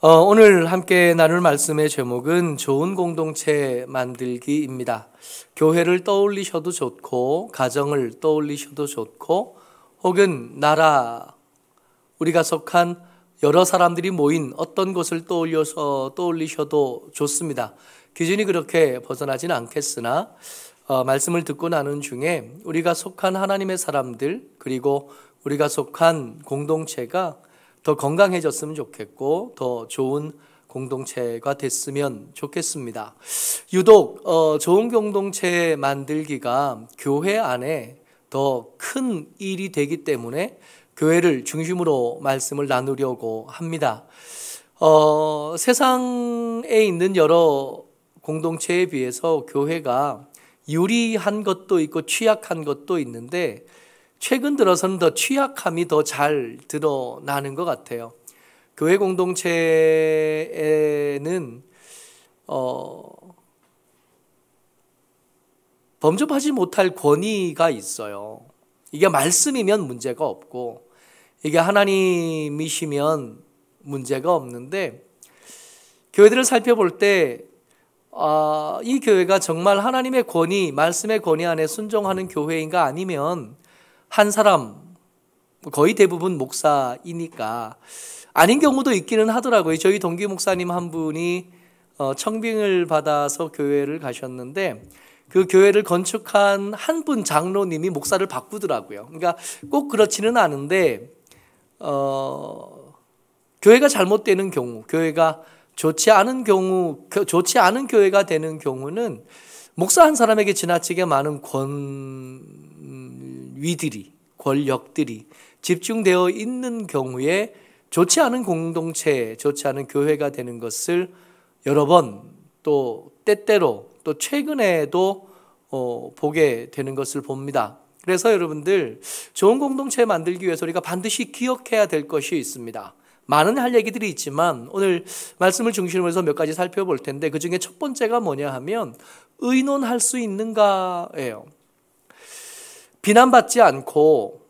오늘 함께 나눌 말씀의 제목은 좋은 공동체 만들기입니다. 교회를 떠올리셔도 좋고, 가정을 떠올리셔도 좋고, 혹은 나라, 우리가 속한 여러 사람들이 모인 어떤 곳을 떠올리셔도 좋습니다. 기준이 그렇게 벗어나진 않겠으나, 말씀을 듣고 나눈 중에 우리가 속한 하나님의 사람들, 그리고 우리가 속한 공동체가 더 건강해졌으면 좋겠고 더 좋은 공동체가 됐으면 좋겠습니다. 유독 좋은 공동체 만들기가 교회 안에 더 큰 일이 되기 때문에 교회를 중심으로 말씀을 나누려고 합니다. 세상에 있는 여러 공동체에 비해서 교회가 유리한 것도 있고 취약한 것도 있는데 최근 들어서는 더 취약함이 더 잘 드러나는 것 같아요. 교회 공동체에는 범접하지 못할 권위가 있어요. 이게 말씀이면 문제가 없고 이게 하나님이시면 문제가 없는데 교회들을 살펴볼 때 이 교회가 정말 하나님의 권위, 말씀의 권위 안에 순종하는 교회인가 아니면 한 사람, 거의 대부분 목사이니까 아닌 경우도 있기는 하더라고요. 저희 동기 목사님 한 분이 청빙을 받아서 교회를 가셨는데 그 교회를 건축한 한 분 장로님이 목사를 바꾸더라고요. 그러니까 꼭 그렇지는 않은데 교회가 잘못되는 경우, 교회가 좋지 않은 교회가 되는 경우는 목사 한 사람에게 지나치게 많은 권력들이 집중되어 있는 경우에 좋지 않은 공동체, 좋지 않은 교회가 되는 것을 여러 번 또 때때로 또 최근에도 보게 되는 것을 봅니다. 그래서 여러분들 좋은 공동체 만들기 위해서 우리가 반드시 기억해야 될 것이 있습니다. 많은 할 얘기들이 있지만 오늘 말씀을 중심으로 해서 몇 가지 살펴볼 텐데 그 중에 첫 번째가 뭐냐 하면 의논할 수 있는가예요. 비난받지 않고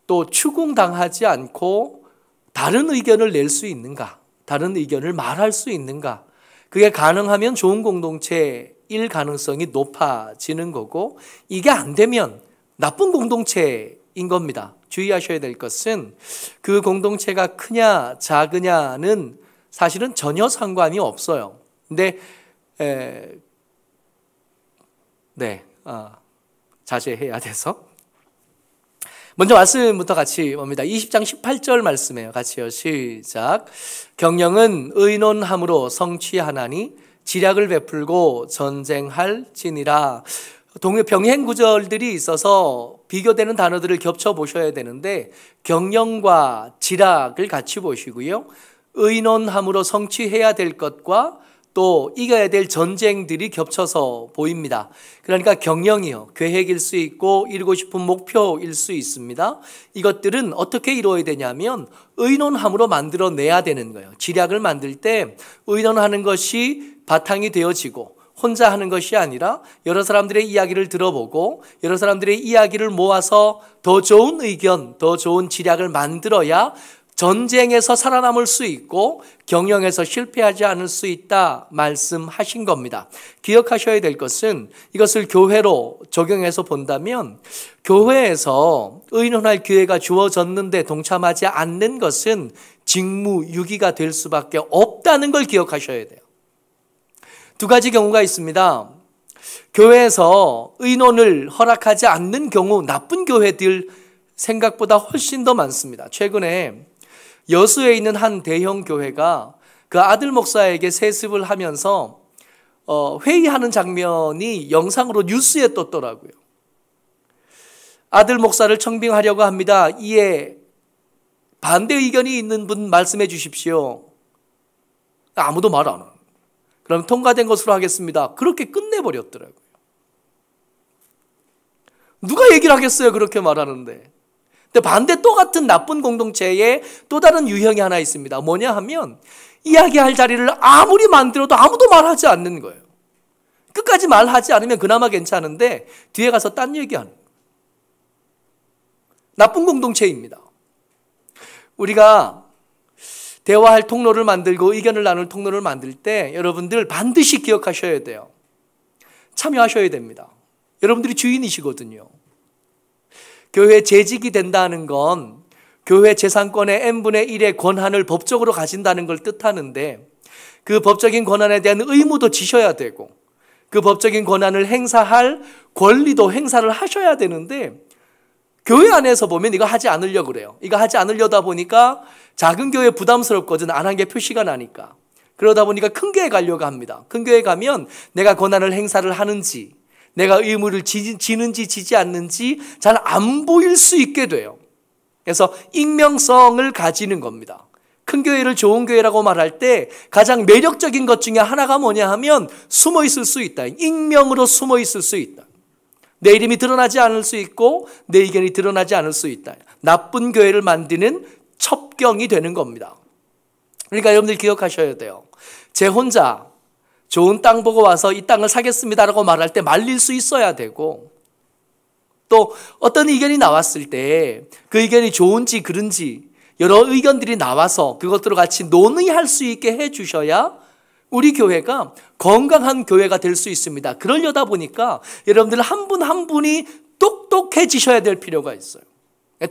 또 추궁당하지 않고 다른 의견을 낼 수 있는가? 다른 의견을 말할 수 있는가? 그게 가능하면 좋은 공동체일 가능성이 높아지는 거고 이게 안 되면 나쁜 공동체인 겁니다. 주의하셔야 될 것은 그 공동체가 크냐 작으냐는 사실은 전혀 상관이 없어요. 근데 자제해야 돼서 먼저 말씀부터 같이 봅니다. 20장 18절 말씀이에요. 같이요. 시작. 경영은 의논함으로 성취하나니 지략을 베풀고 전쟁할지니라. 병행 구절들이 있어서 비교되는 단어들을 겹쳐 보셔야 되는데 경영과 지략을 같이 보시고요. 의논함으로 성취해야 될 것과 또 이겨야 될 전쟁들이 겹쳐서 보입니다. 그러니까 경영이요, 계획일 수 있고 이루고 싶은 목표일 수 있습니다. 이것들은 어떻게 이루어야 되냐면 의논함으로 만들어내야 되는 거예요. 지략을 만들 때 의논하는 것이 바탕이 되어지고 혼자 하는 것이 아니라 여러 사람들의 이야기를 들어보고 여러 사람들의 이야기를 모아서 더 좋은 의견, 더 좋은 지략을 만들어야 전쟁에서 살아남을 수 있고 경영에서 실패하지 않을 수 있다 말씀하신 겁니다. 기억하셔야 될 것은 이것을 교회로 적용해서 본다면 교회에서 의논할 기회가 주어졌는데 동참하지 않는 것은 직무유기가 될 수밖에 없다는 걸 기억하셔야 돼요. 두 가지 경우가 있습니다. 교회에서 의논을 허락하지 않는 경우 나쁜 교회들 생각보다 훨씬 더 많습니다. 최근에 여수에 있는 한 대형 교회가 그 아들 목사에게 세습을 하면서 회의하는 장면이 영상으로 뉴스에 떴더라고요. 아들 목사를 청빙하려고 합니다. 이에 반대 의견이 있는 분 말씀해 주십시오. 아무도 말 안 해요. 그럼 통과된 것으로 하겠습니다. 그렇게 끝내버렸더라고요. 누가 얘기를 하겠어요? 그렇게 말하는데. 근데 반대 또 같은 나쁜 공동체에 또 다른 유형이 하나 있습니다. 뭐냐 하면 이야기할 자리를 아무리 만들어도 아무도 말하지 않는 거예요. 끝까지 말하지 않으면 그나마 괜찮은데 뒤에 가서 딴 얘기하는 거예요. 나쁜 공동체입니다. 우리가 대화할 통로를 만들고 의견을 나눌 통로를 만들 때 여러분들 반드시 기억하셔야 돼요. 참여하셔야 됩니다. 여러분들이 주인이시거든요. 교회 재직이 된다는 건 교회 재산권의 n분의 1의 권한을 법적으로 가진다는 걸 뜻하는데, 그 법적인 권한에 대한 의무도 지셔야 되고 그 법적인 권한을 행사할 권리도 행사를 하셔야 되는데, 교회 안에서 보면 이거 하지 않으려고 그래요. 이거 하지 않으려다 보니까 작은 교회 부담스럽거든. 안 한 게 표시가 나니까. 그러다 보니까 큰 교회 가려고 합니다. 큰 교회 가면 내가 권한을 행사를 하는지, 내가 의무를 지는지 지지 않는지 잘 안 보일 수 있게 돼요. 그래서 익명성을 가지는 겁니다. 큰 교회를 좋은 교회라고 말할 때 가장 매력적인 것 중에 하나가 뭐냐 하면 숨어 있을 수 있다. 익명으로 숨어 있을 수 있다. 내 이름이 드러나지 않을 수 있고 내 의견이 드러나지 않을 수 있다. 나쁜 교회를 만드는 첩경이 되는 겁니다. 그러니까 여러분들 기억하셔야 돼요. 제 혼자 좋은 땅 보고 와서 이 땅을 사겠습니다라고 말할 때 말릴 수 있어야 되고, 또 어떤 의견이 나왔을 때 그 의견이 좋은지 그른지 여러 의견들이 나와서 그것들을 같이 논의할 수 있게 해 주셔야 우리 교회가 건강한 교회가 될 수 있습니다. 그러려다 보니까 여러분들 한 분 한 분이 똑똑해지셔야 될 필요가 있어요.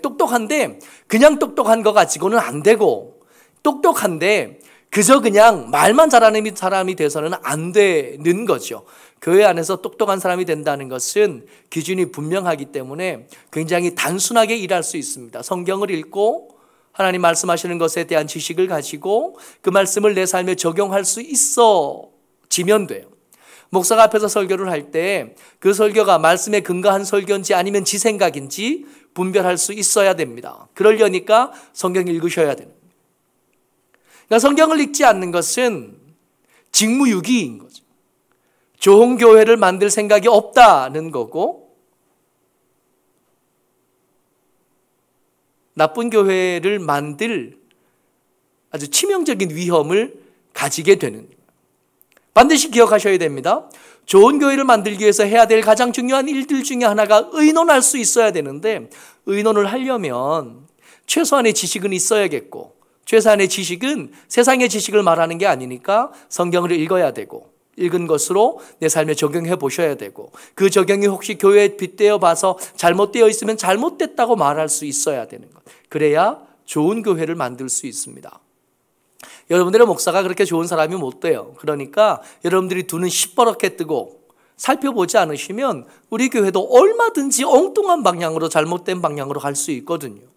똑똑한데 그냥 똑똑한 거 가지고는 안 되고, 똑똑한데 그저 그냥 말만 잘하는 사람이 돼서는 안 되는 거죠. 교회 안에서 똑똑한 사람이 된다는 것은 기준이 분명하기 때문에 굉장히 단순하게 일할 수 있습니다. 성경을 읽고 하나님 말씀하시는 것에 대한 지식을 가지고 그 말씀을 내 삶에 적용할 수 있어지면 돼요. 목사가 앞에서 설교를 할 때 그 설교가 말씀에 근거한 설교인지 아니면 지 생각인지 분별할 수 있어야 됩니다. 그러려니까 성경 읽으셔야 됩니다. 그러니까 성경을 읽지 않는 것은 직무유기인 거죠. 좋은 교회를 만들 생각이 없다는 거고, 나쁜 교회를 만들 아주 치명적인 위험을 가지게 되는 거예요. 반드시 기억하셔야 됩니다. 좋은 교회를 만들기 위해서 해야 될 가장 중요한 일들 중에 하나가 의논할 수 있어야 되는데, 의논을 하려면 최소한의 지식은 있어야겠고, 최소한의 지식은 세상의 지식을 말하는 게 아니니까 성경을 읽어야 되고, 읽은 것으로 내 삶에 적용해 보셔야 되고, 그 적용이 혹시 교회에 빗대어 봐서 잘못되어 있으면 잘못됐다고 말할 수 있어야 되는 것. 그래야 좋은 교회를 만들 수 있습니다. 여러분들의 목사가 그렇게 좋은 사람이 못 돼요. 그러니까 여러분들이 두 눈 시퍼렇게 뜨고 살펴보지 않으시면 우리 교회도 얼마든지 엉뚱한 방향으로, 잘못된 방향으로 갈 수 있거든요.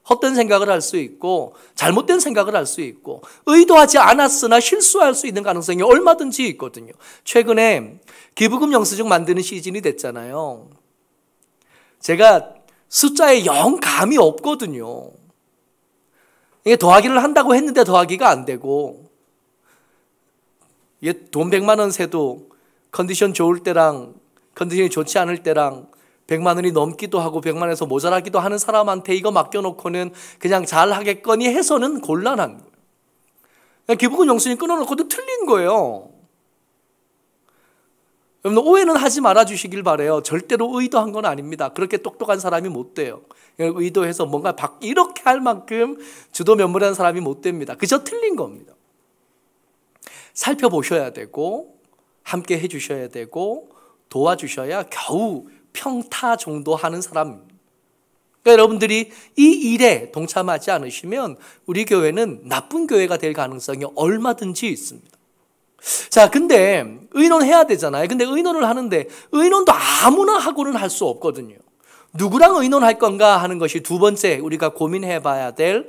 헛된 생각을 할 수 있고 잘못된 생각을 할 수 있고 의도하지 않았으나 실수할 수 있는 가능성이 얼마든지 있거든요. 최근에 기부금 영수증 만드는 시즌이 됐잖아요. 제가 숫자에 영 감이 없거든요. 이게 더하기를 한다고 했는데 더하기가 안 되고, 이게 돈 100만 원 세도 컨디션 좋을 때랑 컨디션이 좋지 않을 때랑 100만 원이 넘기도 하고 100만 원에서 모자라기도 하는 사람한테 이거 맡겨놓고는 그냥 잘하겠거니 해서는 곤란한 거예요. 그냥 기부금 영수증 끊어놓고도 틀린 거예요. 여러분 오해는 하지 말아주시길 바라요. 절대로 의도한 건 아닙니다. 그렇게 똑똑한 사람이 못 돼요. 의도해서 뭔가 이렇게 할 만큼 주도 면밀한 사람이 못 됩니다. 그저 틀린 겁니다. 살펴보셔야 되고 함께 해주셔야 되고 도와주셔야 겨우 평타 정도 하는 사람입니다. 그러니까 여러분들이 이 일에 동참하지 않으시면 우리 교회는 나쁜 교회가 될 가능성이 얼마든지 있습니다. 자, 근데 의논해야 되잖아요. 근데 의논을 하는데 의논도 아무나 하고는 할 수 없거든요. 누구랑 의논할 건가 하는 것이 두 번째 우리가 고민해 봐야 될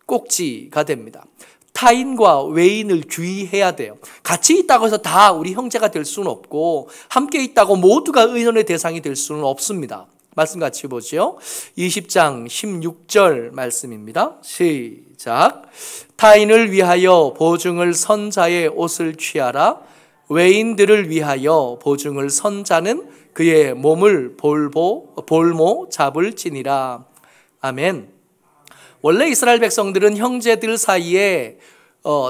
꼭지가 됩니다. 타인과 외인을 주의해야 돼요. 같이 있다고 해서 다 우리 형제가 될 수는 없고 함께 있다고 모두가 의논의 대상이 될 수는 없습니다. 말씀 같이 보죠. 20장 16절 말씀입니다. 시작. 타인을 위하여 보증을 선 자의 옷을 취하라. 외인들을 위하여 보증을 선 자는 그의 몸을 볼모 잡을지니라. 아멘. 원래 이스라엘 백성들은 형제들 사이에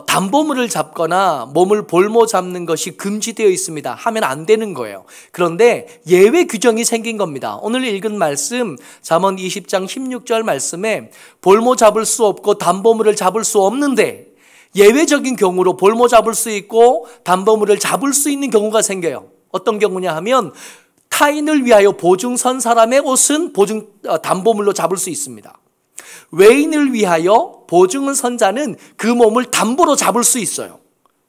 담보물을 잡거나 몸을 볼모 잡는 것이 금지되어 있습니다. 하면 안 되는 거예요. 그런데 예외 규정이 생긴 겁니다. 오늘 읽은 말씀 잠언 20장 16절 말씀에 볼모 잡을 수 없고 담보물을 잡을 수 없는데 예외적인 경우로 볼모 잡을 수 있고 담보물을 잡을 수 있는 경우가 생겨요. 어떤 경우냐 하면 타인을 위하여 보증 선 사람의 옷은 담보물로 잡을 수 있습니다. 외인을 위하여 보증을 선 자는 그 몸을 담보로 잡을 수 있어요.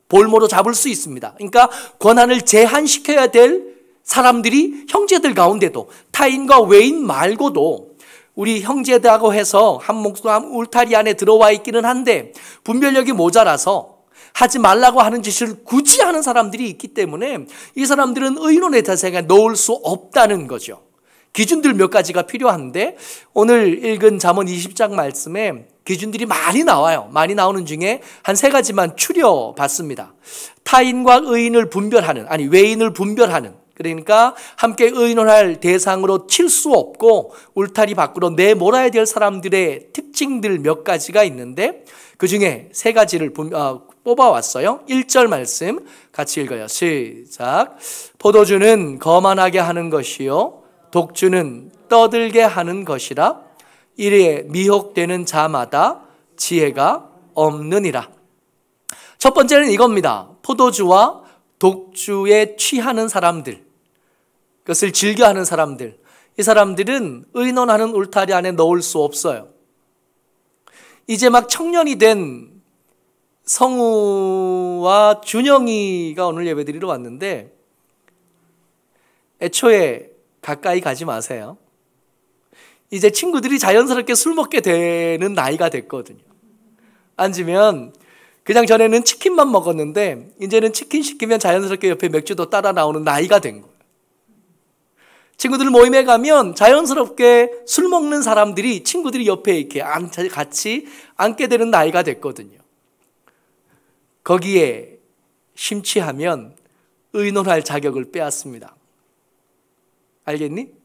볼모로 잡을 수 있습니다. 그러니까 권한을 제한시켜야 될 사람들이 형제들 가운데도 타인과 외인 말고도 우리 형제들하고 해서 한 목숨 울타리 안에 들어와 있기는 한데 분별력이 모자라서 하지 말라고 하는 짓을 굳이 하는 사람들이 있기 때문에 이 사람들은 의논의 대상에 넣을 수 없다는 거죠. 기준들 몇 가지가 필요한데 오늘 읽은 잠언 20장 말씀에 기준들이 많이 나와요. 많이 나오는 중에 한 세 가지만 추려봤습니다. 타인과 의인을 분별하는, 외인을 분별하는, 그러니까 함께 의논할 대상으로 칠 수 없고 울타리 밖으로 내몰아야 될 사람들의 특징들 몇 가지가 있는데 그 중에 세 가지를 뽑아왔어요. 1절 말씀 같이 읽어요. 시작. 포도주는 거만하게 하는 것이요 독주는 떠들게 하는 것이라. 이에 미혹되는 자마다 지혜가 없느니라. 첫 번째는 이겁니다. 포도주와 독주에 취하는 사람들, 그것을 즐겨하는 사람들, 이 사람들은 의논하는 울타리 안에 넣을 수 없어요. 이제 막 청년이 된 성우와 준영이가 오늘 예배드리러 왔는데 애초에 가까이 가지 마세요. 이제 친구들이 자연스럽게 술 먹게 되는 나이가 됐거든요. 앉으면 그냥 전에는 치킨만 먹었는데 이제는 치킨 시키면 자연스럽게 옆에 맥주도 따라 나오는 나이가 된 거예요. 친구들 모임에 가면 자연스럽게 술 먹는 사람들이 친구들이 옆에 이렇게 같이 앉게 되는 나이가 됐거든요. 거기에 심취하면 의논할 자격을 빼앗습니다. 알겠니?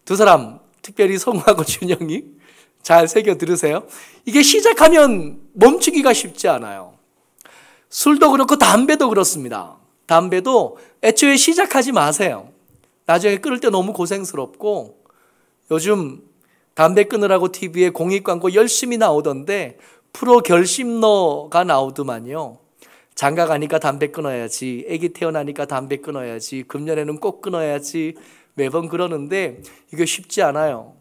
두 사람, 특별히 성우하고 준영이 잘 새겨 들으세요. 이게 시작하면 멈추기가 쉽지 않아요. 술도 그렇고 담배도 그렇습니다. 담배도 애초에 시작하지 마세요. 나중에 끊을 때 너무 고생스럽고 요즘 담배 끊으라고 TV에 공익광고 열심히 나오던데 프로 결심너가 나오더만요. 장가 가니까 담배 끊어야지, 아기 태어나니까 담배 끊어야지, 금년에는 꼭 끊어야지 매번 그러는데 이게 쉽지 않아요.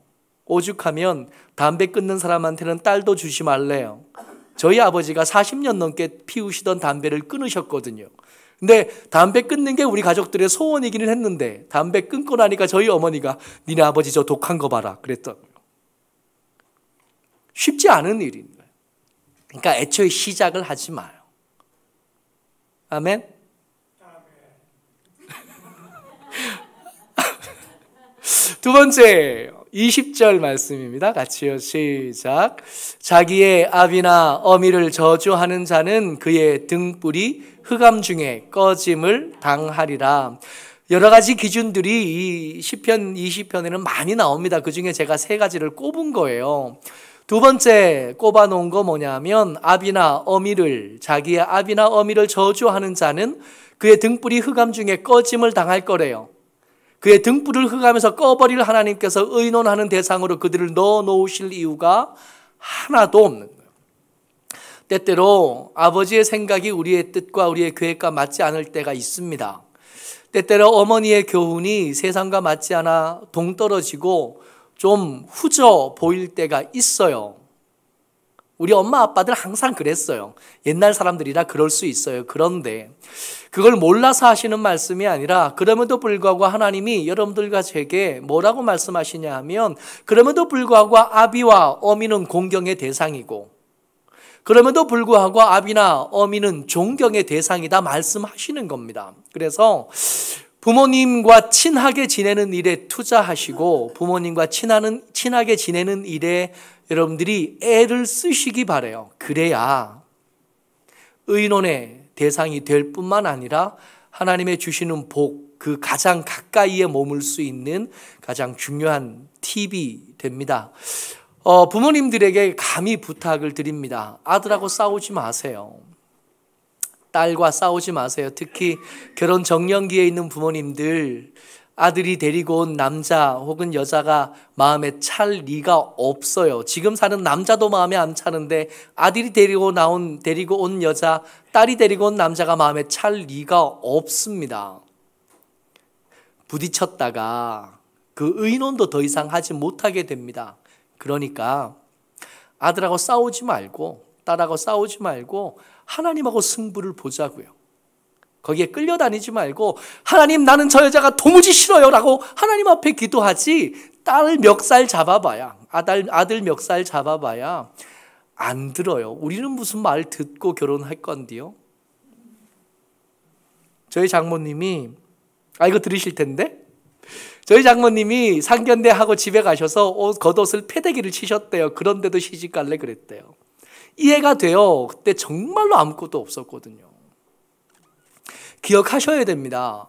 오죽하면 담배 끊는 사람한테는 딸도 주지 말래요. 저희 아버지가 40년 넘게 피우시던 담배를 끊으셨거든요. 근데 담배 끊는 게 우리 가족들의 소원이기는 했는데 담배 끊고 나니까 저희 어머니가 니네 아버지 저 독한 거 봐라 그랬더라고요. 쉽지 않은 일인 거예요. 그러니까 애초에 시작을 하지 마요. 아멘? 두 번째 20절 말씀입니다. 같이요. 시작. 자기의 아비나 어미를 저주하는 자는 그의 등불이 흑암 중에 꺼짐을 당하리라. 여러 가지 기준들이 이 시편 20편에는 많이 나옵니다. 그 중에 제가 세 가지를 꼽은 거예요. 두 번째 꼽아놓은 거 뭐냐면 자기의 아비나 어미를 저주하는 자는 그의 등불이 흑암 중에 꺼짐을 당할 거래요. 그의 등불을 흑암에서 꺼버릴 하나님께서 의논하는 대상으로 그들을 넣어놓으실 이유가 하나도 없는 거예요. 때때로 아버지의 생각이 우리의 뜻과 우리의 계획과 맞지 않을 때가 있습니다. 때때로 어머니의 교훈이 세상과 맞지 않아 동떨어지고 좀 후져 보일 때가 있어요. 우리 엄마 아빠들 항상 그랬어요. 옛날 사람들이라 그럴 수 있어요. 그런데 그걸 몰라서 하시는 말씀이 아니라 그럼에도 불구하고 하나님이 여러분들과 제게 뭐라고 말씀하시냐 하면 그럼에도 불구하고 아비와 어미는 공경의 대상이고 그럼에도 불구하고 아비나 어미는 존경의 대상이다 말씀하시는 겁니다. 그래서 부모님과 친하게 지내는 일에 투자하시고 부모님과 친하게 지내는 일에 여러분들이 애를 쓰시기 바라요. 그래야 의논의 대상이 될 뿐만 아니라 하나님의 주시는 복, 그 가장 가까이에 머물 수 있는 가장 중요한 팁이 됩니다. 부모님들에게 감히 부탁을 드립니다. 아들하고 싸우지 마세요. 딸과 싸우지 마세요. 특히 결혼 정년기에 있는 부모님들, 아들이 데리고 온 남자 혹은 여자가 마음에 찰 리가 없어요. 지금 사는 남자도 마음에 안 차는데 아들이 데리고 온 여자, 딸이 데리고 온 남자가 마음에 찰 리가 없습니다. 부딪혔다가 그 의논도 더 이상 하지 못하게 됩니다. 그러니까 아들하고 싸우지 말고 딸하고 싸우지 말고 하나님하고 승부를 보자고요. 거기에 끌려다니지 말고 하나님 나는 저 여자가 도무지 싫어요 라고 하나님 앞에 기도하지, 딸 멱살 잡아봐야, 아들 멱살 잡아봐야 안 들어요. 우리는 무슨 말 듣고 결혼할 건데요. 저희 장모님이 이거 들으실 텐데, 저희 장모님이 상견례 하고 집에 가셔서 겉옷을 패대기를 치셨대요. 그런데도 시집 갈래 그랬대요. 이해가 돼요. 그때 정말로 아무것도 없었거든요. 기억하셔야 됩니다.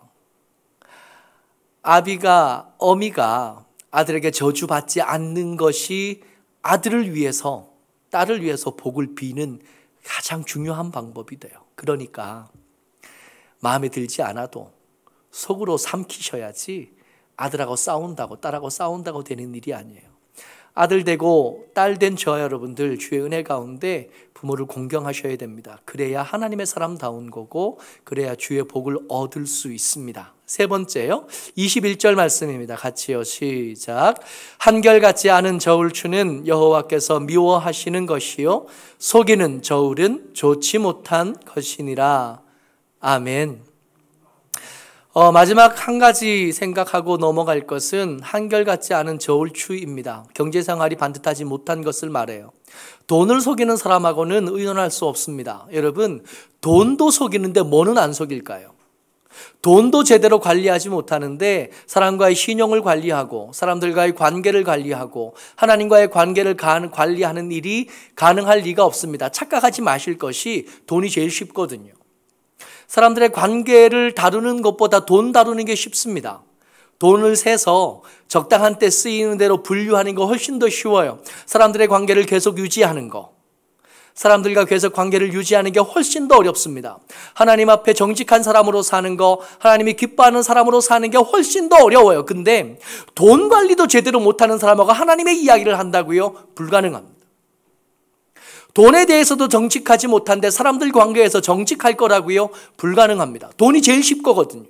어미가 아들에게 저주받지 않는 것이 아들을 위해서, 딸을 위해서 복을 비는 가장 중요한 방법이 돼요. 그러니까 마음에 들지 않아도 속으로 삼키셔야지 아들하고 싸운다고, 딸하고 싸운다고 되는 일이 아니에요. 아들 되고 딸 된 저와 여러분들, 주의 은혜 가운데 부모를 공경하셔야 됩니다. 그래야 하나님의 사람다운 거고, 그래야 주의 복을 얻을 수 있습니다. 세 번째요, 21절 말씀입니다. 같이요, 시작. 한결같지 않은 저울추는 여호와께서 미워하시는 것이요 속이는 저울은 좋지 못한 것이니라. 아멘. 마지막 한 가지 생각하고 넘어갈 것은 한결같지 않은 저울추입니다. 경제생활이 반듯하지 못한 것을 말해요. 돈을 속이는 사람하고는 의논할 수 없습니다. 여러분, 돈도 속이는데 뭐는 안 속일까요? 돈도 제대로 관리하지 못하는데 사람과의 신용을 관리하고 사람들과의 관계를 관리하고 하나님과의 관계를 관리하는 일이 가능할 리가 없습니다. 착각하지 마실 것이 돈이 제일 쉽거든요. 사람들의 관계를 다루는 것보다 돈 다루는 게 쉽습니다. 돈을 세서 적당한 때 쓰이는 대로 분류하는 거 훨씬 더 쉬워요. 사람들의 관계를 계속 유지하는 거, 사람들과 계속 관계를 유지하는 게 훨씬 더 어렵습니다. 하나님 앞에 정직한 사람으로 사는 거, 하나님이 기뻐하는 사람으로 사는 게 훨씬 더 어려워요. 근데 돈 관리도 제대로 못하는 사람하고 하나님의 이야기를 한다고요? 불가능합니다. 돈에 대해서도 정직하지 못한데 사람들 관계에서 정직할 거라고요? 불가능합니다. 돈이 제일 쉽거든요.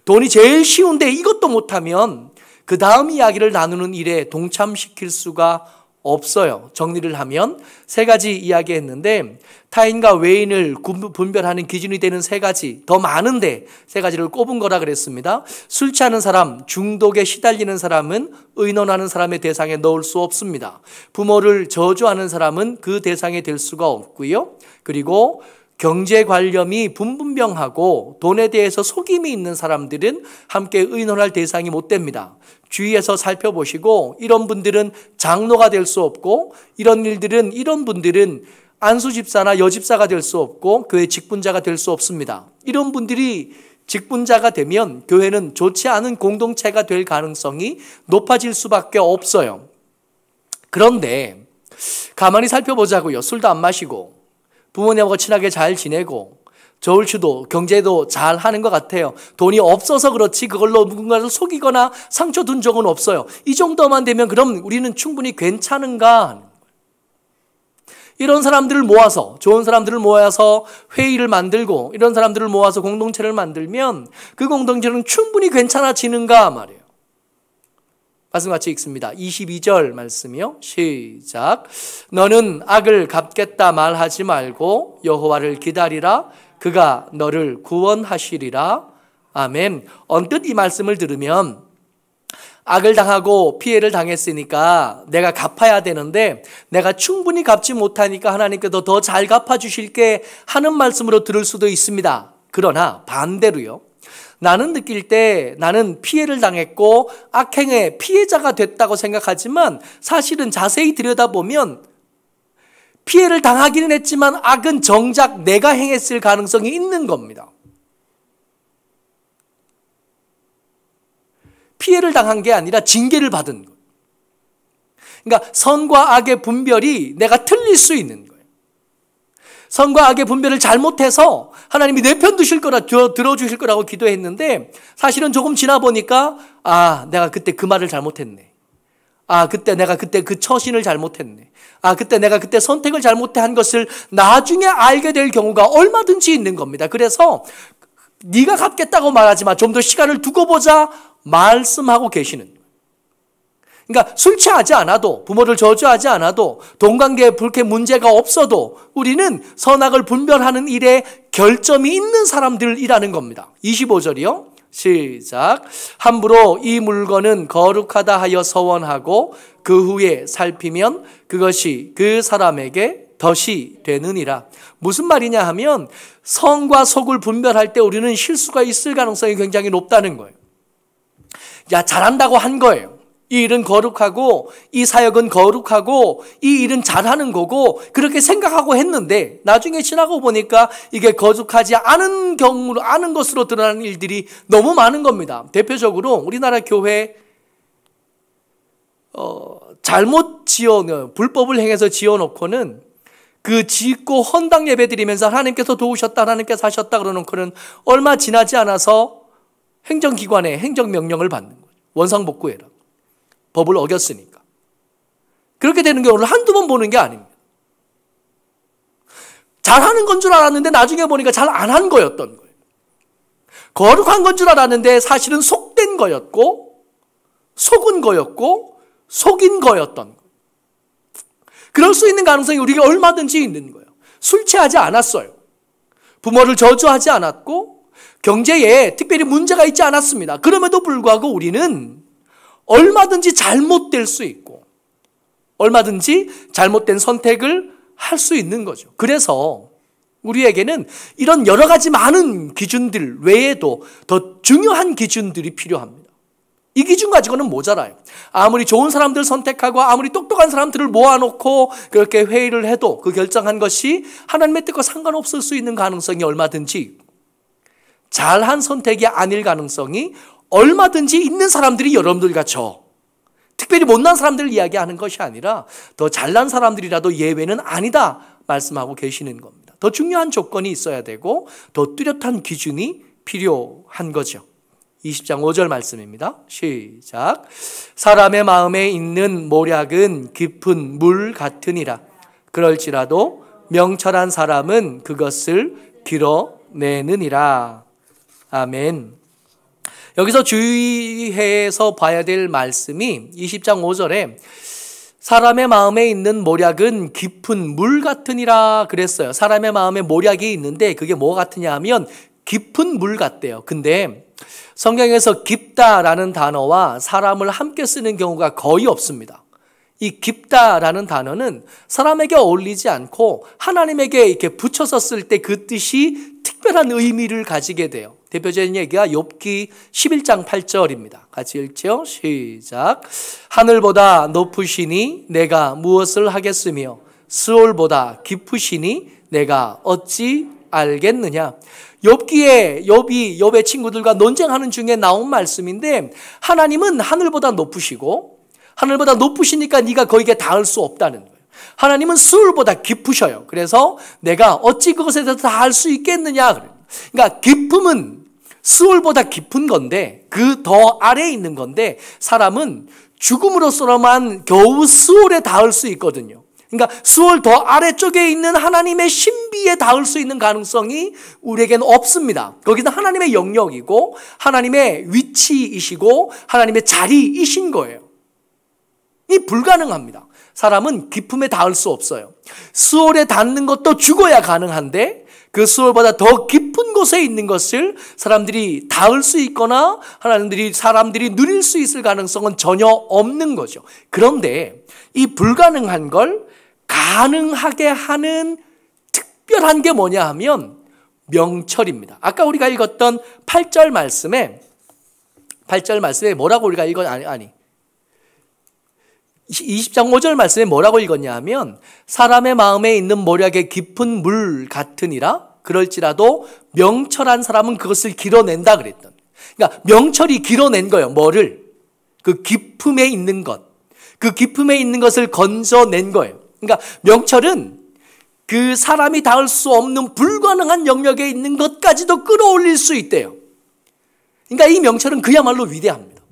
돈이 제일 쉬운데 이것도 못하면 그 다음 이야기를 나누는 일에 동참시킬 수가 없어요. 정리를 하면 세 가지 이야기했는데 타인과 외인을 분별하는 기준이 되는 세 가지, 더 많은데 세 가지를 꼽은 거라 그랬습니다. 술 취하는 사람, 중독에 시달리는 사람은 의논하는 사람의 대상에 넣을 수 없습니다. 부모를 저주하는 사람은 그 대상에 될 수가 없고요. 그리고 경제 관념이 분분명하고 돈에 대해서 속임이 있는 사람들은 함께 의논할 대상이 못 됩니다. 주위에서 살펴보시고 이런 분들은 장로가 될 수 없고 이런 분들은 안수 집사나 여집사가 될 수 없고 교회 직분자가 될 수 없습니다. 이런 분들이 직분자가 되면 교회는 좋지 않은 공동체가 될 가능성이 높아질 수밖에 없어요. 그런데 가만히 살펴보자고요. 술도 안 마시고 부모님하고 친하게 잘 지내고 저울추도 경제도 잘 하는 것 같아요. 돈이 없어서 그렇지 그걸로 누군가를 속이거나 상처 둔 적은 없어요. 이 정도만 되면 그럼 우리는 충분히 괜찮은가? 이런 사람들을 모아서, 좋은 사람들을 모아서 회의를 만들고 이런 사람들을 모아서 공동체를 만들면 그 공동체는 충분히 괜찮아지는가 말이에요. 말씀 같이 읽습니다. 22절 말씀이요. 시작. 너는 악을 갚겠다 말하지 말고 여호와를 기다리라. 그가 너를 구원하시리라. 아멘. 언뜻 이 말씀을 들으면 악을 당하고 피해를 당했으니까 내가 갚아야 되는데 내가 충분히 갚지 못하니까 하나님께서 더 잘 갚아주실게 하는 말씀으로 들을 수도 있습니다. 그러나 반대로요. 나는 느낄 때 나는 피해를 당했고 악행의 피해자가 됐다고 생각하지만 사실은 자세히 들여다보면 피해를 당하기는 했지만 악은 정작 내가 행했을 가능성이 있는 겁니다. 피해를 당한 게 아니라 징계를 받은 것. 그러니까 선과 악의 분별이 내가 틀릴 수 있는 거예요. 선과 악의 분별을 잘못해서 하나님이 내 편 드실 거라 들어주실 거라고 기도했는데 사실은 조금 지나 보니까 내가 그때 그 말을 잘못했네. 내가 그때 그 처신을 잘못했네. 그때 내가 그때 선택을 잘못한 것을 나중에 알게 될 경우가 얼마든지 있는 겁니다. 그래서 네가 갚겠다고 말하지 마. 좀 더 시간을 두고 보자 말씀하고 계시는 거예요. 그러니까 술 취하지 않아도, 부모를 저주하지 않아도, 돈관계에 그렇게 문제가 없어도 우리는 선악을 분별하는 일에 결점이 있는 사람들이라는 겁니다. 25절이요. 시작. 함부로 이 물건은 거룩하다 하여 서원하고 그 후에 살피면 그것이 그 사람에게 덫이 되느니라. 무슨 말이냐 하면 선과 속을 분별할 때 우리는 실수가 있을 가능성이 굉장히 높다는 거예요. 잘한다고 한 거예요. 이 일은 거룩하고 이 사역은 거룩하고 이 일은 잘하는 거고 그렇게 생각하고 했는데 나중에 지나고 보니까 이게 거룩하지 않은 경우로 아는 것으로 드러나는 일들이 너무 많은 겁니다. 대표적으로 우리나라 교회 잘못 불법을 행해서 지어놓고는 그 짓고 헌당 예배 드리면서 하나님께서 도우셨다 하나님께서 하셨다 그러놓고는 얼마 지나지 않아서 행정기관에 행정명령을 받는 거예요. 원상복구해라. 법을 어겼으니까. 그렇게 되는 경우를 한두 번 보는 게 아닙니다. 잘하는 건 줄 알았는데 나중에 보니까 잘 안 한 거였던 거예요. 거룩한 건 줄 알았는데 사실은 속된 거였고 속은 거였고 속인 거였던 거예요. 그럴 수 있는 가능성이 우리에게 얼마든지 있는 거예요. 술 취하지 않았어요. 부모를 저주하지 않았고 경제에 특별히 문제가 있지 않았습니다. 그럼에도 불구하고 우리는 얼마든지 잘못될 수 있고 얼마든지 잘못된 선택을 할 수 있는 거죠. 그래서 우리에게는 이런 여러 가지 많은 기준들 외에도 더 중요한 기준들이 필요합니다. 이 기준 가지고는 모자라요. 아무리 좋은 사람들 선택하고 아무리 똑똑한 사람들을 모아놓고 그렇게 회의를 해도 그 결정한 것이 하나님의 뜻과 상관없을 수 있는 가능성이 얼마든지 있고 잘한 선택이 아닐 가능성이 얼마든지 있는 사람들이 여러분들과 특별히 못난 사람들을 이야기하는 것이 아니라 더 잘난 사람들이라도 예외는 아니다 말씀하고 계시는 겁니다. 더 중요한 조건이 있어야 되고 더 뚜렷한 기준이 필요한 거죠. 20장 5절 말씀입니다. 시작. 사람의 마음에 있는 모략은 깊은 물 같으니라. 그럴지라도 명철한 사람은 그것을 길어내느니라. 아멘. 여기서 주의해서 봐야 될 말씀이 20장 5절에 사람의 마음에 있는 모략은 깊은 물 같으니라 그랬어요. 사람의 마음에 모략이 있는데 그게 뭐 같으냐 하면 깊은 물 같대요. 근데 성경에서 깊다라는 단어와 사람을 함께 쓰는 경우가 거의 없습니다. 이 깊다라는 단어는 사람에게 어울리지 않고 하나님에게 이렇게 붙여서 쓸 때 그 뜻이 특별한 의미를 가지게 돼요. 대표적인 얘기가 욥기 11장 8절입니다. 같이 읽죠. 시작. 하늘보다 높으시니 내가 무엇을 하겠으며 스올보다 깊으시니 내가 어찌 알겠느냐. 욥의 친구들과 논쟁하는 중에 나온 말씀인데 하나님은 하늘보다 높으시고 하늘보다 높으시니까 네가 거기에 닿을 수 없다는 거예요. 하나님은 스올보다 깊으셔요. 그래서 내가 어찌 그것에 대해서 닿을 수 있겠느냐. 그러니까 깊음은 스올보다 깊은 건데 그 더 아래에 있는 건데 사람은 죽음으로서만 겨우 스올에 닿을 수 있거든요. 그러니까 스올 더 아래쪽에 있는 하나님의 신비에 닿을 수 있는 가능성이 우리에게는 없습니다. 거기는 하나님의 영역이고 하나님의 위치이시고 하나님의 자리이신 거예요. 이 불가능합니다. 사람은 깊음에 닿을 수 없어요. 스올에 닿는 것도 죽어야 가능한데 그 스올보다 더 깊은 곳에 있는 것을 사람들이 닿을 수 있거나 사람들이 누릴 수 있을 가능성은 전혀 없는 거죠. 그런데 이 불가능한 걸 가능하게 하는 특별한 게 뭐냐 하면 명철입니다. 아까 우리가 읽었던 8절 말씀에 뭐라고 우리가 20장 5절 말씀에 뭐라고 읽었냐 하면 사람의 마음에 있는 모략의 깊은 물 같으니라. 그럴지라도 명철한 사람은 그것을 길어낸다 그랬던. 그러니까 명철이 길어낸 거예요. 뭐를? 그 깊음에 있는 것. 그 깊음에 있는 것을 건져낸 거예요. 그러니까 명철은 그 사람이 닿을 수 없는 불가능한 영역에 있는 것까지도 끌어올릴 수 있대요. 그러니까 이 명철은 그야말로 위대합니다.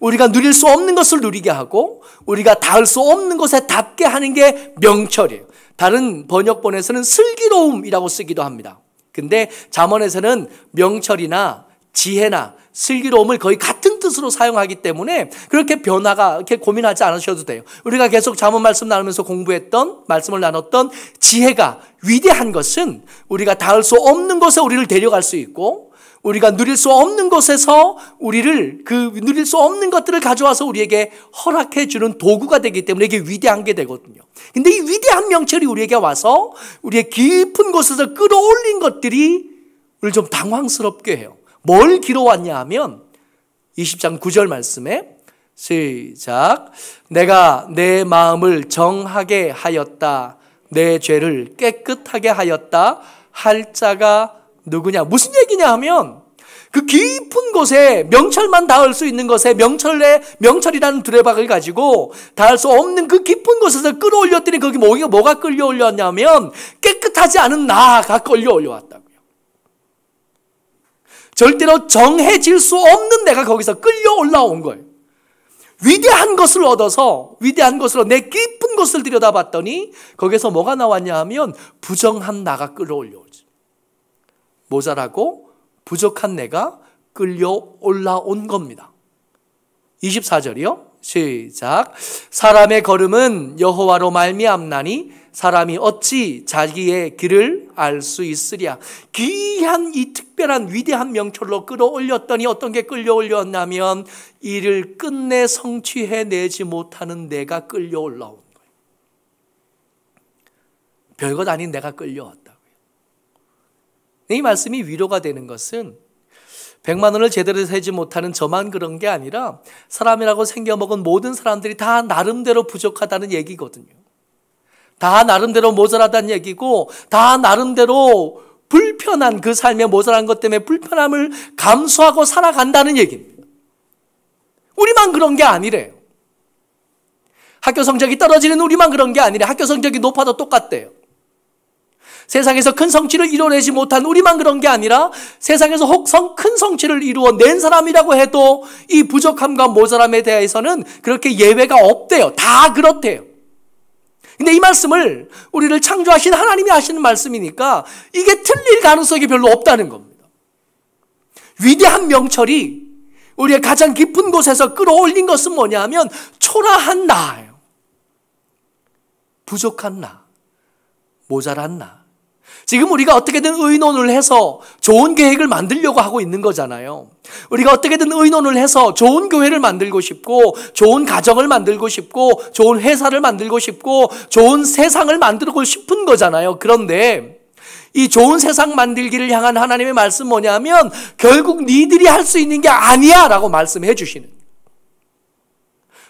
우리가 누릴 수 없는 것을 누리게 하고 우리가 닿을 수 없는 것에 닿게 하는 게 명철이에요. 다른 번역본에서는 슬기로움이라고 쓰기도 합니다. 근데 잠언에서는 명철이나 지혜나 슬기로움을 거의 같은 뜻으로 사용하기 때문에 그렇게 변화가 이렇게 고민하지 않으셔도 돼요. 우리가 계속 잠언 말씀 나누면서 공부했던 말씀을 나눴던 지혜가 위대한 것은 우리가 닿을 수 없는 곳에 우리를 데려갈 수 있고 우리가 누릴 수 없는 곳에서 우리를 누릴 수 없는 것들을 가져와서 우리에게 허락해 주는 도구가 되기 때문에 이게 위대한 게 되거든요. 근데 이 위대한 명철이 우리에게 와서 우리의 깊은 곳에서 끌어올린 것들이 우리를 좀 당황스럽게 해요. 뭘 길어왔냐 하면 20장 9절 말씀에 시작. 내가 내 마음을 정하게 하였다. 내 죄를 깨끗하게 하였다. 할 자가 누구냐? 무슨 얘기냐 하면 그 깊은 곳에 명철만 닿을 수 있는 것에 명철이라는 두레박을 가지고 닿을 수 없는 그 깊은 곳에서 끌어올렸더니 거기 뭐가 끌려올렸냐면 깨끗하지 않은 나가 끌려올려왔다고요. 절대로 정해질 수 없는 내가 거기서 끌려 올라온 거예요. 위대한 것을 얻어서 위대한 것으로 내 깊은 곳을 들여다봤더니 거기서 뭐가 나왔냐 하면 부정한 나가 끌어올려오지. 모자라고 부족한 내가 끌려 올라온 겁니다. 24절이요. 시작. 사람의 걸음은 여호와로 말미암나니 사람이 어찌 자기의 길을 알 수 있으랴. 귀한 이 특별한 위대한 명철로 끌어올렸더니 어떤 게 끌려올렸냐면 이를 끝내 성취해내지 못하는 내가 끌려올라온 거예요. 별것 아닌 내가 끌려왔다고요. 이 말씀이 위로가 되는 것은 100만 원을 제대로 세지 못하는 저만 그런 게 아니라 사람이라고 생겨먹은 모든 사람들이 다 나름대로 부족하다는 얘기거든요. 다 나름대로 모자라다는 얘기고 다 나름대로 불편한 그 삶에 모자란 것 때문에 불편함을 감수하고 살아간다는 얘기입니다. 우리만 그런 게 아니래요. 학교 성적이 떨어지는 우리만 그런 게 아니래. 학교 성적이 높아도 똑같대요. 세상에서 큰 성취를 이뤄내지 못한 우리만 그런 게 아니라 세상에서 혹 큰 성취를 이루어낸 사람이라고 해도 이 부족함과 모자람에 대해서는 그렇게 예외가 없대요. 다 그렇대요. 근데 이 말씀을 우리를 창조하신 하나님이 하시는 말씀이니까 이게 틀릴 가능성이 별로 없다는 겁니다. 위대한 명철이 우리의 가장 깊은 곳에서 끌어올린 것은 뭐냐 하면 초라한 나예요. 부족한 나, 모자란 나. 지금 우리가 어떻게든 의논을 해서 좋은 계획을 만들려고 하고 있는 거잖아요. 우리가 어떻게든 의논을 해서 좋은 교회를 만들고 싶고 좋은 가정을 만들고 싶고 좋은 회사를 만들고 싶고 좋은 세상을 만들고 싶은 거잖아요. 그런데 이 좋은 세상 만들기를 향한 하나님의 말씀 뭐냐면 결국 니들이 할 수 있는 게 아니야 라고 말씀해 주시는 거예요.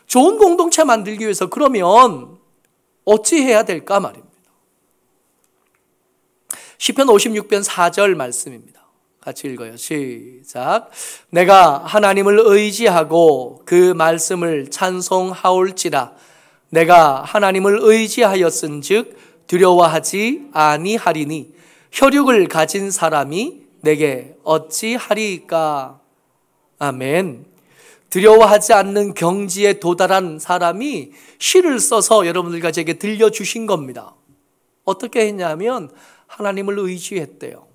좋은 공동체 만들기 위해서 그러면 어찌 해야 될까 말입니다. 시편 56편 4절 말씀입니다. 같이 읽어요. 시작. 내가 하나님을 의지하고 그 말씀을 찬송하올지라. 내가 하나님을 의지하였은즉 두려워하지 아니하리니 혈육을 가진 사람이 내게 어찌하리까. 아멘. 두려워하지 않는 경지에 도달한 사람이 시를 써서 여러분들과 제게 들려주신 겁니다. 어떻게 했냐면 하나님을 의지했대요.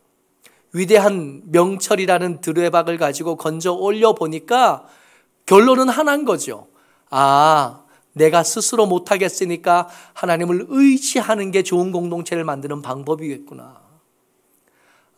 위대한 명철이라는 드레박을 가지고 건져 올려 보니까 결론은 하나인 거죠. 아, 내가 스스로 못하겠으니까 하나님을 의지하는 게 좋은 공동체를 만드는 방법이겠구나.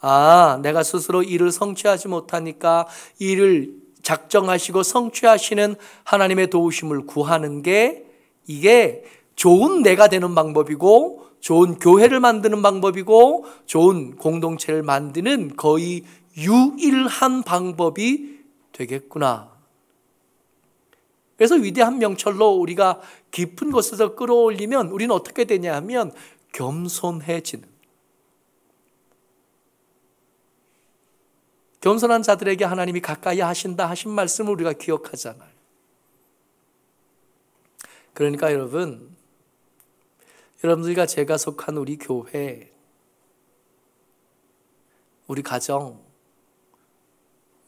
아, 내가 스스로 일을 성취하지 못하니까 일을 작정하시고 성취하시는 하나님의 도우심을 구하는 게 이게 좋은 내가 되는 방법이고 좋은 교회를 만드는 방법이고 좋은 공동체를 만드는 거의 유일한 방법이 되겠구나. 그래서 위대한 명철로 우리가 깊은 곳에서 끌어올리면 우리는 어떻게 되냐 하면 겸손해지는. 겸손한 자들에게 하나님이 가까이 하신다 하신 말씀을 우리가 기억하잖아요. 그러니까 여러분들과 제가 속한 우리 교회, 우리 가정,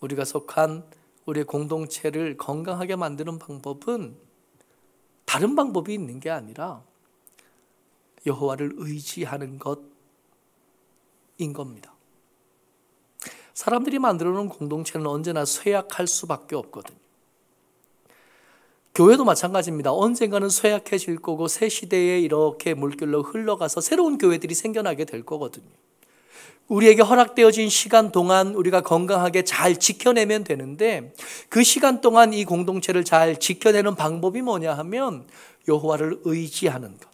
우리가 속한 우리의 공동체를 건강하게 만드는 방법은 다른 방법이 있는 게 아니라 여호와를 의지하는 것인 겁니다. 사람들이 만들어 놓은 공동체는 언제나 쇠약할 수밖에 없거든요. 교회도 마찬가지입니다. 언젠가는 쇠약해질 거고 새 시대에 이렇게 물결로 흘러가서 새로운 교회들이 생겨나게 될 거거든요. 우리에게 허락되어진 시간 동안 우리가 건강하게 잘 지켜내면 되는데, 그 시간 동안 이 공동체를 잘 지켜내는 방법이 뭐냐 하면 여호와를 의지하는 것,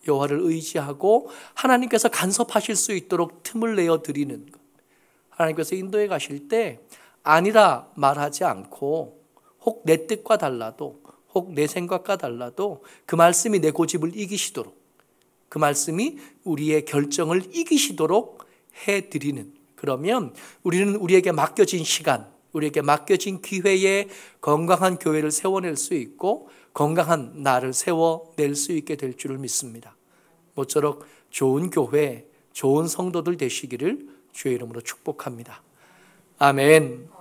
여호와를 의지하고 하나님께서 간섭하실 수 있도록 틈을 내어 드리는 것. 하나님께서 인도에 가실 때 아니라 말하지 않고, 혹 내 뜻과 달라도, 혹 내 생각과 달라도 그 말씀이 내 고집을 이기시도록, 그 말씀이 우리의 결정을 이기시도록 해드리는, 그러면 우리는 우리에게 맡겨진 시간, 우리에게 맡겨진 기회에 건강한 교회를 세워낼 수 있고 건강한 나를 세워낼 수 있게 될 줄을 믿습니다. 모쪼록 좋은 교회, 좋은 성도들 되시기를 주의 이름으로 축복합니다. 아멘.